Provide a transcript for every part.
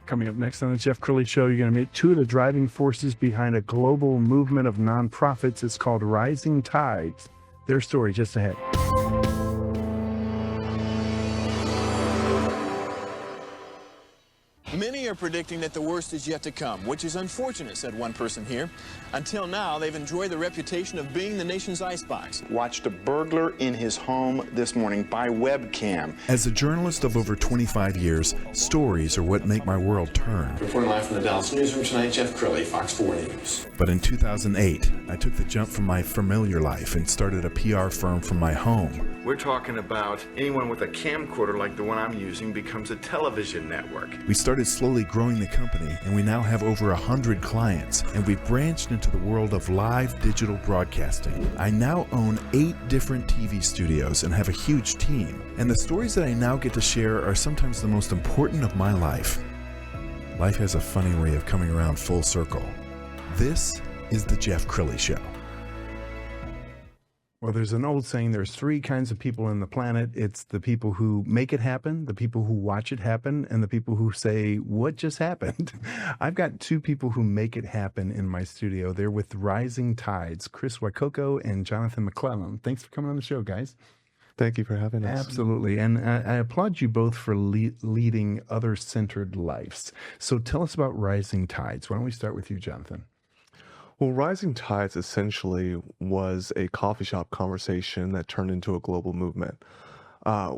Coming up next on the Jeff Crilley Show, you're going to meet two of the driving forces behind a global movement of nonprofits. It's called Rising Tides. Their story just ahead. Many are predicting that the worst is yet to come, which is unfortunate, said one person here. Until now, they've enjoyed the reputation of being the nation's icebox. Watched a burglar in his home this morning by webcam. As a journalist of over 25 years, stories are what make my world turn. Reporting live from the Dallas newsroom tonight, Jeff Crilley, Fox 4 News. But in 2008, I took the jump from my familiar life and started a PR firm from my home. We're talking about anyone with a camcorder like the one I'm using becomes a television network. We started slowly growing the company, and we now have over 100 clients, and we've branched into the world of live digital broadcasting. I now own 8 different TV studios and have a huge team, and the stories that I now get to share are sometimes the most important of my life. Life has a funny way of coming around full circle. This is the Jeff Crilley Show. Well, there's an old saying, there's 3 kinds of people on the planet. It's the people who make it happen, the people who watch it happen, and the people who say, what just happened? I've got 2 people who make it happen in my studio. They're with Rising Tides, Chris Wycoco and Jonathon McClellan. Thanks for coming on the show, guys. Thank you for having us. Absolutely. And I applaud you both for leading other-centered lives. So tell us about Rising Tides. Why don't we start with you, Jonathon? Well, Rising Tides essentially was a coffee shop conversation that turned into a global movement.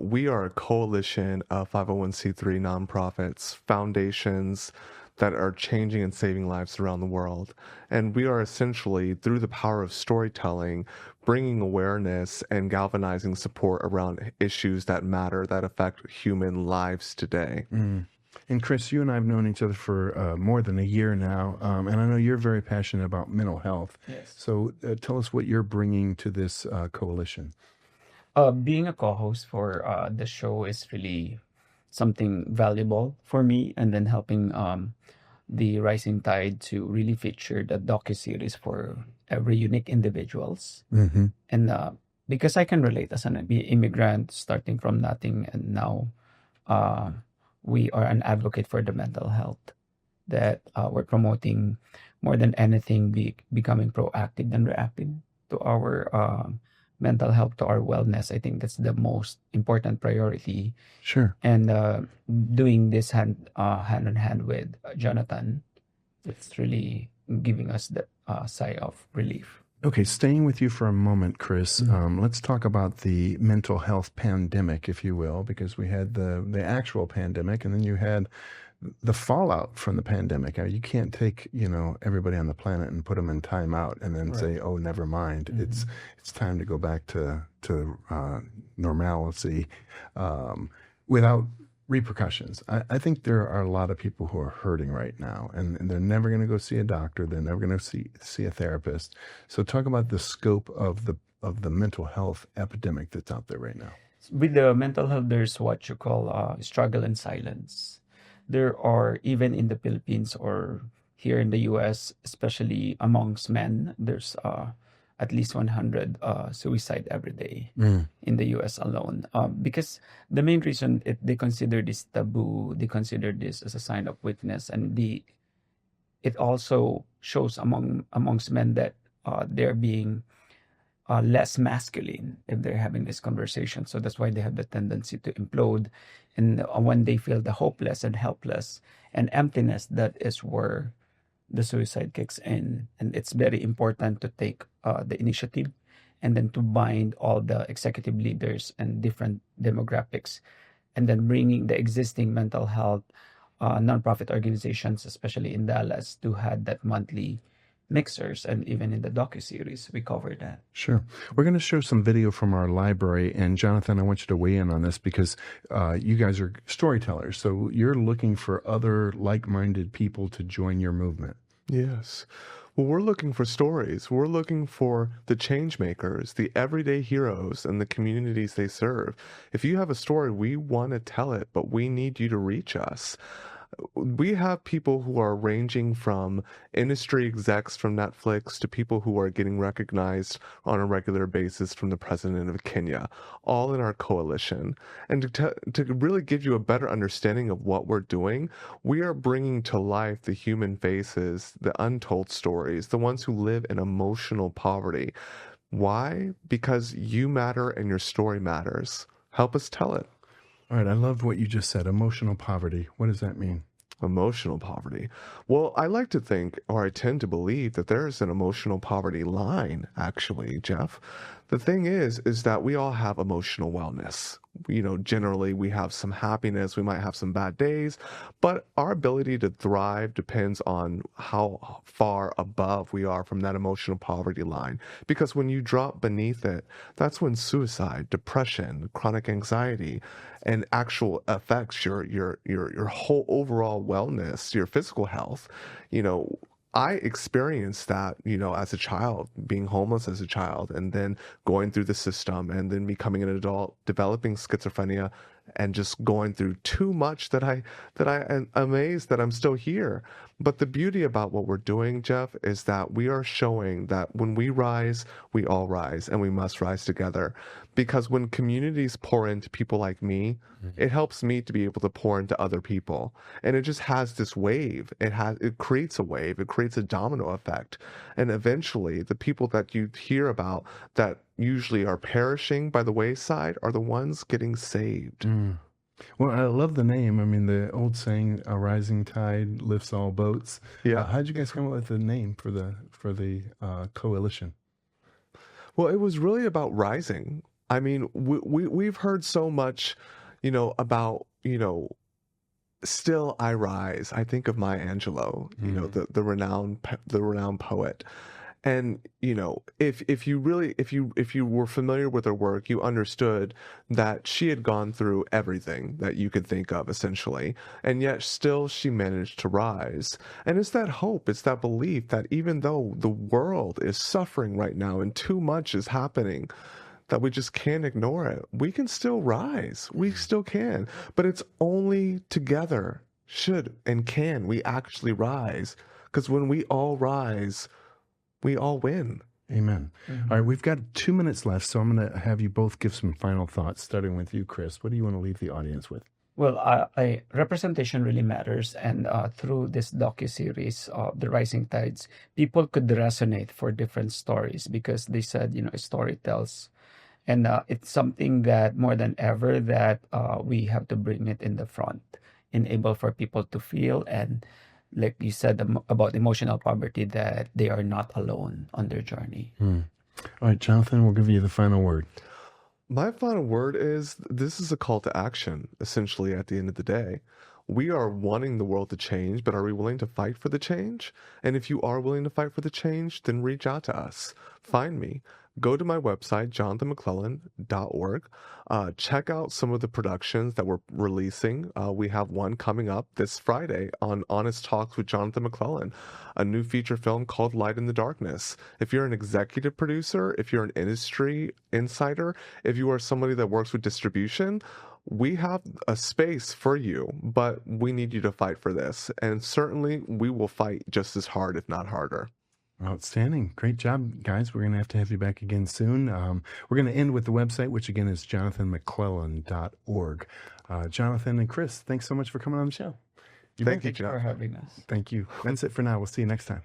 We are a coalition of 501c3 nonprofits, foundations that are changing and saving lives around the world. And we are essentially, through the power of storytelling, bringing awareness and galvanizing support around issues that matter, that affect human lives today. And Chris, you and I have known each other for more than a year now, and I know you're very passionate about mental health. Yes. So tell us what you're bringing to this coalition. Being a co-host for the show is really something valuable for me, and then helping the Rising Tide to really feature the docuseries for every unique individuals. Mm-hmm. And because I can relate as an immigrant starting from nothing, and now we are an advocate for the mental health, that we're promoting more than anything, becoming proactive than reactive to our mental health, to our wellness. I think that's the most important priority. Sure. And doing this hand in hand with Jonathon, it's really giving us the sigh of relief. Okay, staying with you for a moment, Chris, let's talk about the mental health pandemic, if you will, because we had the actual pandemic, and then you had the fallout from the pandemic. You can't take, everybody on the planet and put them in timeout and then say, oh, never mind. It's time to go back to normalcy without repercussions. I think there are a lot of people who are hurting right now, and they're never going to go see a doctor. They're never going to see a therapist. So talk about the scope of the mental health epidemic that's out there right now. With the mental health, there's what you call struggle in silence. There are, even in the Philippines or here in the US, especially amongst men, there's at least 100 suicide every day in the US alone. Because the main reason they consider this taboo, they consider this as a sign of weakness, and it also shows amongst men that they're being less masculine if they're having this conversation. So that's why they have the tendency to implode. And when they feel the hopeless and helpless and emptiness, that is where the suicide kicks in. And it's very important to take the initiative and then to bind all the executive leaders and different demographics, and then bringing the existing mental health nonprofit organizations, especially in Dallas, to have that monthly mixers. And even in the docuseries, we cover that. Sure. We're going to show some video from our library. And Jonathon, I want you to weigh in on this because you guys are storytellers. So you're looking for other like-minded people to join your movement. Yes. Well, we're looking for stories. We're looking for the change makers, the everyday heroes, and the communities they serve. If you have a story, we want to tell it, but we need you to reach us. We have people who are ranging from industry execs from Netflix to people who are getting recognized on a regular basis from the president of Kenya, all in our coalition. And to really give you a better understanding of what we're doing, we are bringing to life the human faces, the untold stories, the ones who live in emotional poverty. Why? Because you matter and your story matters. Help us tell it. All right, I loved what you just said. Emotional poverty. What does that mean? Emotional poverty. Well, I like to think, or I tend to believe, that there is an emotional poverty line, actually, Jeff. The thing is that we all have emotional wellness. Generally we have some happiness, we might have some bad days, but our ability to thrive depends on how far above we are from that emotional poverty line. Because when you drop beneath it, that's when suicide, depression, chronic anxiety, and actual affects your whole overall wellness, your physical health. I experienced that, as a child, being homeless as a child, and then going through the system, and then becoming an adult, developing schizophrenia, and just going through too much that I am amazed that I'm still here. But the beauty about what we're doing, Jeff, is that we are showing that when we rise, we all rise, and we must rise together. Because when communities pour into people like me, it helps me to be able to pour into other people. And it just has this wave. It creates a wave. It creates a domino effect. And eventually, the people that you hear about that usually are perishing by the wayside are the ones getting saved. Well, I love the name. I mean, the old saying, "A rising tide lifts all boats." Yeah. How'd you guys come up with the name for the coalition? Well, it was really about rising. I mean, we've heard so much, about, still I rise. I think of Maya Angelou, the renowned poet. And, if you were familiar with her work, you understood that she had gone through everything that you could think of, essentially. And yet still she managed to rise. And it's that hope, it's that belief that even though the world is suffering right now and too much is happening, that we just can't ignore it. We can still rise. We still can. But it's only together should and can we actually rise. Because when we all rise, we all win. Amen. All right, we've got 2 minutes left, so I'm going to have you both give some final thoughts, starting with you, Chris. What do you want to leave the audience with? Well, representation really matters, and through this docuseries, The Rising Tides, people could resonate for different stories because they said, a story tells. And it's something that more than ever that we have to bring it in the front, enable for people to feel, and like you said about emotional poverty, that they are not alone on their journey. All right, Jonathan, we'll give you the final word. My final word is this is a call to action, essentially, at the end of the day. We are wanting the world to change, but are we willing to fight for the change? And if you are willing to fight for the change, then reach out to us. Find me. Go to my website, jonathonmcclellan.org. Check out some of the productions that we're releasing. We have one coming up this Friday on Honest Talks with Jonathon McClellan, a new feature film called Light in the Darkness. If you're an executive producer, if you're an industry insider, if you are somebody that works with distribution, we have a space for you, but we need you to fight for this. And certainly we will fight just as hard, if not harder. Outstanding. Great job, guys. We're going to have you back again soon. We're going to end with the website, which again is jonathonmcclellan.org. Jonathan and Chris, thanks so much for coming on the show. Thank you, for having us. Thank you. That's it for now. We'll see you next time.